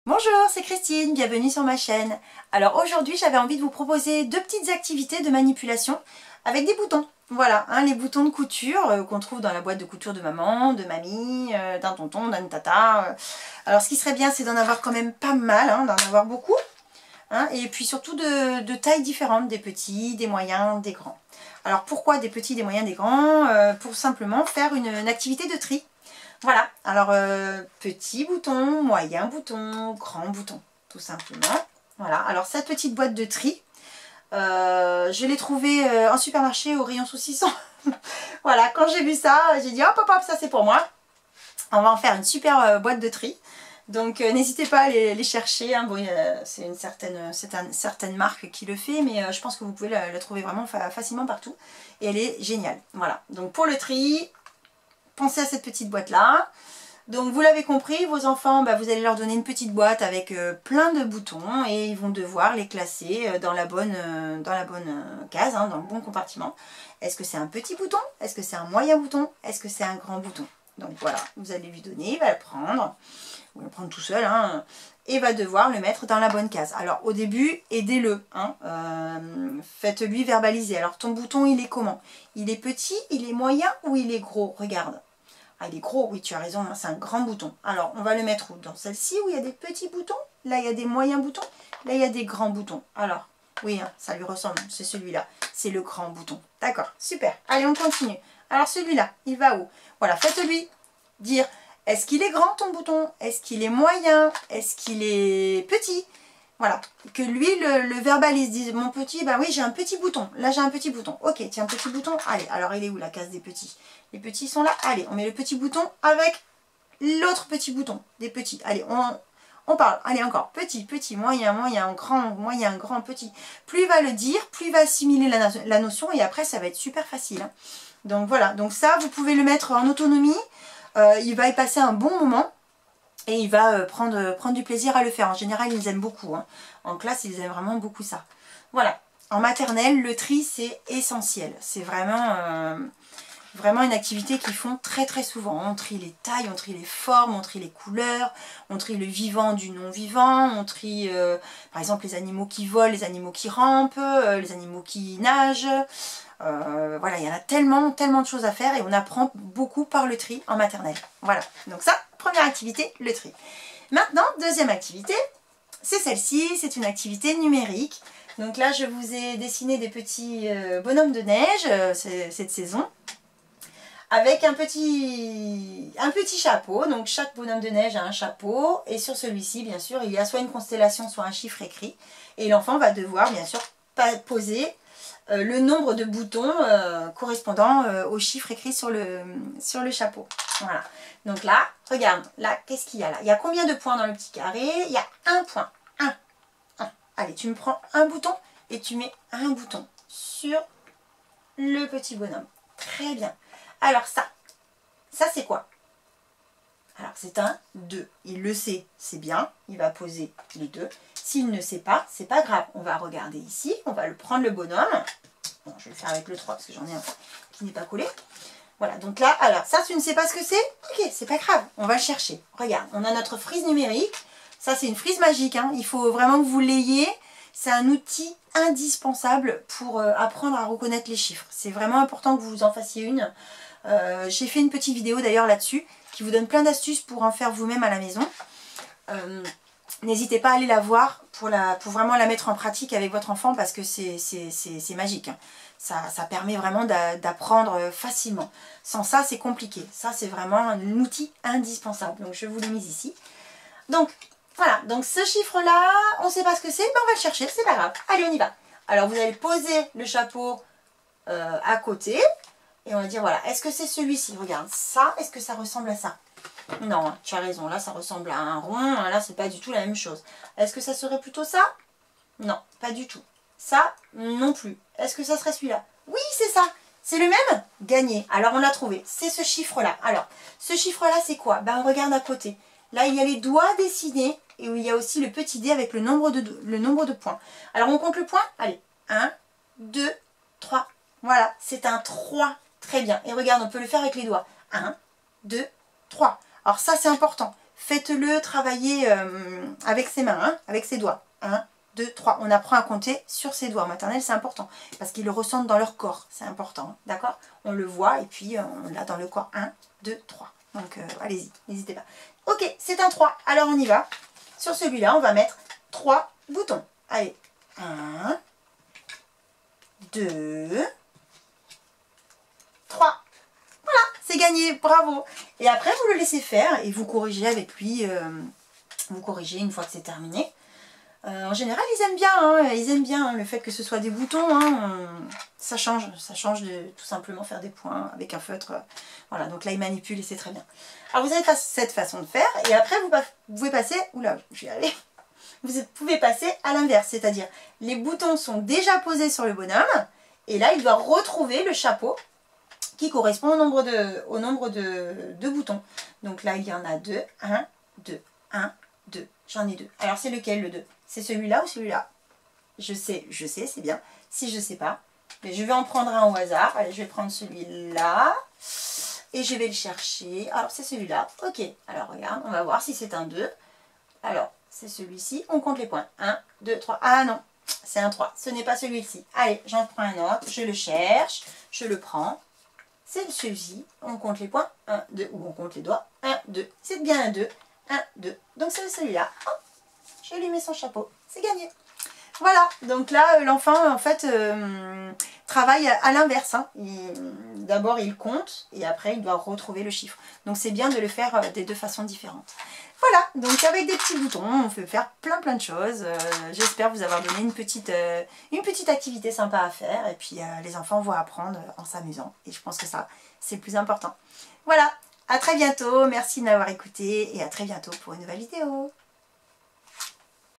Bonjour, c'est Christine, bienvenue sur ma chaîne. Alors aujourd'hui j'avais envie de vous proposer deux petites activités de manipulation avec des boutons. Voilà, les boutons de couture qu'on trouve dans la boîte de couture de maman, de mamie, d'un tonton, d'un tata. Alors ce qui serait bien c'est d'en avoir quand même pas mal, d'en avoir beaucoup. Et puis surtout de tailles différentes, des petits, des moyens, des grands. Alors pourquoi des petits, des moyens, des grands? Pour simplement faire une activité de tri. Voilà, alors petit bouton, moyen bouton, grand bouton, tout simplement. Voilà, alors cette petite boîte de tri, je l'ai trouvée en supermarché au rayon saucisson. Voilà, quand j'ai vu ça, j'ai dit hop hop hop, ça c'est pour moi. On va en faire une super boîte de tri. Donc n'hésitez pas à les chercher. Bon, c'est une certaine marque qui le fait, mais je pense que vous pouvez la trouver vraiment facilement partout. Et elle est géniale. Voilà, donc pour le tri, pensez à cette petite boîte là. Donc vous l'avez compris, vos enfants, vous allez leur donner une petite boîte avec plein de boutons et ils vont devoir les classer dans la bonne case, dans le bon compartiment. Est-ce que c'est un petit bouton? Est-ce que c'est un moyen bouton? Est-ce que c'est un grand bouton? Donc voilà, vous allez lui donner, il va le prendre, ou le prendre tout seul, et va devoir le mettre dans la bonne case. Alors au début, aidez-le, faites-lui verbaliser. Alors ton bouton, il est comment? Il est petit, il est moyen ou il est gros? Regarde. Ah, il est gros, oui, tu as raison, c'est un grand bouton. Alors, on va le mettre où? Dans celle-ci où il y a des petits boutons? Là, il y a des moyens boutons? Là, il y a des grands boutons. Alors, oui, ça lui ressemble, c'est celui-là. C'est le grand bouton. D'accord, super. Allez, on continue. Alors, celui-là, il va où? Voilà, faites-lui dire, est-ce qu'il est grand ton bouton? Est-ce qu'il est moyen? Est-ce qu'il est petit? Voilà, que lui le verbalise, dise mon petit, oui j'ai un petit bouton, là j'ai un petit bouton, ok tiens petit bouton, allez, alors il est où la case des petits? Les petits sont là, allez on met le petit bouton avec l'autre petit bouton, des petits, allez on parle, allez encore, petit, petit, moyen, moyen, grand, petit, plus il va le dire, plus il va assimiler la notion et après ça va être super facile. Donc voilà, donc ça vous pouvez le mettre en autonomie, il va y passer un bon moment. Et il va prendre du plaisir à le faire. En général, ils aiment beaucoup. En classe, ils aiment vraiment beaucoup ça. Voilà. En maternelle, le tri, c'est essentiel. C'est vraiment une activité qu'ils font très très souvent. On trie les tailles, on trie les formes, on trie les couleurs, on trie le vivant du non-vivant, on trie par exemple les animaux qui volent, les animaux qui rampent, les animaux qui nagent. Voilà, il y en a tellement de choses à faire et on apprend beaucoup par le tri en maternelle. Voilà, donc ça, première activité, le tri. Maintenant, deuxième activité, c'est celle-ci, c'est une activité numérique. Donc là, je vous ai dessiné des petits bonhommes de neige cette saison, avec un petit chapeau. Donc chaque bonhomme de neige a un chapeau, et sur celui-ci, bien sûr, il y a soit une constellation, soit un chiffre écrit. Et l'enfant va devoir, bien sûr, poser le nombre de boutons correspondant au chiffre écrit sur le chapeau. Voilà. Donc là, regarde, là, qu'est-ce qu'il y a là? Il y a combien de points dans le petit carré? Il y a un point. Un. Allez, tu me prends un bouton et tu mets un bouton sur le petit bonhomme. Très bien. Alors ça c'est quoi? Alors c'est un 2. Il le sait, c'est bien. Il va poser les 2. S'il ne sait pas, c'est pas grave. On va regarder ici. On va le prendre le bonhomme. Bon, je vais le faire avec le 3 parce que j'en ai un qui n'est pas collé. Voilà, donc là, alors ça, tu ne sais pas ce que c'est? Ok, c'est pas grave. On va le chercher. Regarde, on a notre frise numérique. Ça, c'est une frise magique. Il faut vraiment que vous l'ayez. C'est un outil indispensable pour apprendre à reconnaître les chiffres. C'est vraiment important que vous en fassiez une. J'ai fait une petite vidéo d'ailleurs là-dessus qui vous donne plein d'astuces pour en faire vous-même à la maison. N'hésitez pas à aller la voir pour vraiment la mettre en pratique avec votre enfant parce que c'est magique. Ça permet vraiment d'apprendre facilement. Sans ça, c'est compliqué. Ça, c'est vraiment un outil indispensable. Donc, je vous l'ai mis ici. Donc, voilà. Donc, ce chiffre-là, on ne sait pas ce que c'est, mais on va le chercher. C'est pas grave. Allez, on y va. Alors, vous allez poser le chapeau à côté. Et on va dire, voilà, est-ce que c'est celui-ci? Regarde, ça, est-ce que ça ressemble à ça? Non, tu as raison, là, ça ressemble à un rond. Là, c'est pas du tout la même chose. Est-ce que ça serait plutôt ça? Non, pas du tout. Ça, non plus. Est-ce que ça serait celui-là? Oui, c'est ça. C'est le même? Gagné. Alors, on l'a trouvé. C'est ce chiffre-là. Alors, ce chiffre-là, c'est quoi? On regarde à côté. Là, il y a les doigts dessinés et où il y a aussi le petit dé avec le nombre de points. Alors, on compte le point? Allez. 1, 2, 3. Voilà, c'est un 3. Très bien. Et regarde, on peut le faire avec les doigts. 1, 2, 3. Alors ça, c'est important. faites-le travailler avec ses mains, hein, avec ses doigts. 1, 2, 3. On apprend à compter sur ses doigts. En maternelle, c'est important. Parce qu'ils le ressentent dans leur corps. C'est important. D'accord? On le voit et puis on l'a dans le corps. 1, 2, 3. Donc, allez-y. N'hésitez pas. Ok, c'est un 3. Alors, on y va. Sur celui-là, on va mettre 3 boutons. Allez. 1, 2, 3. Voilà, c'est gagné. Bravo. Et après, vous le laissez faire et vous corrigez avec lui. Vous corrigez une fois que c'est terminé. En général, ils aiment bien hein, le fait que ce soit des boutons. Hein, ça change de tout simplement faire des points avec un feutre. Voilà, donc là, ils manipulent et c'est très bien. Alors, vous avez cette façon de faire et après, vous pouvez passer... Oula, je vais y aller. Vous pouvez passer à l'inverse, c'est-à-dire les boutons sont déjà posés sur le bonhomme et là, il doit retrouver le chapeau qui correspond au nombre de boutons. Donc là, il y en a 2. 1, 2, 1, 2. J'en ai 2. Alors, c'est lequel le 2? C'est celui-là ou celui-là? Je sais, c'est bien. Si je ne sais pas, mais je vais en prendre un au hasard. Allez, je vais prendre celui-là. Et je vais le chercher. Alors, c'est celui-là. Ok. Alors, regarde, on va voir si c'est un 2. Alors, c'est celui-ci. On compte les points. 1, 2, 3. Ah non, c'est un 3. Ce n'est pas celui-ci. Allez, j'en prends un autre. Je le cherche. Je le prends. C'est celui-ci. On compte les points. 1, 2. Ou on compte les doigts. 1, 2. C'est bien un 2. 1, 2. Donc, c'est celui-là. Oh, je lui mets son chapeau. C'est gagné. Voilà. Donc là, l'enfant, en fait, travaille à l'inverse. Hein. D'abord, il compte et après, il doit retrouver le chiffre. Donc, c'est bien de le faire des deux façons différentes. Voilà. Donc, avec des petits boutons, on peut faire plein de choses. J'espère vous avoir donné une petite activité sympa à faire. Et puis, les enfants vont apprendre en s'amusant. Et je pense que ça, c'est le plus important. Voilà. À très bientôt. Merci de m'avoir écouté et à très bientôt pour une nouvelle vidéo.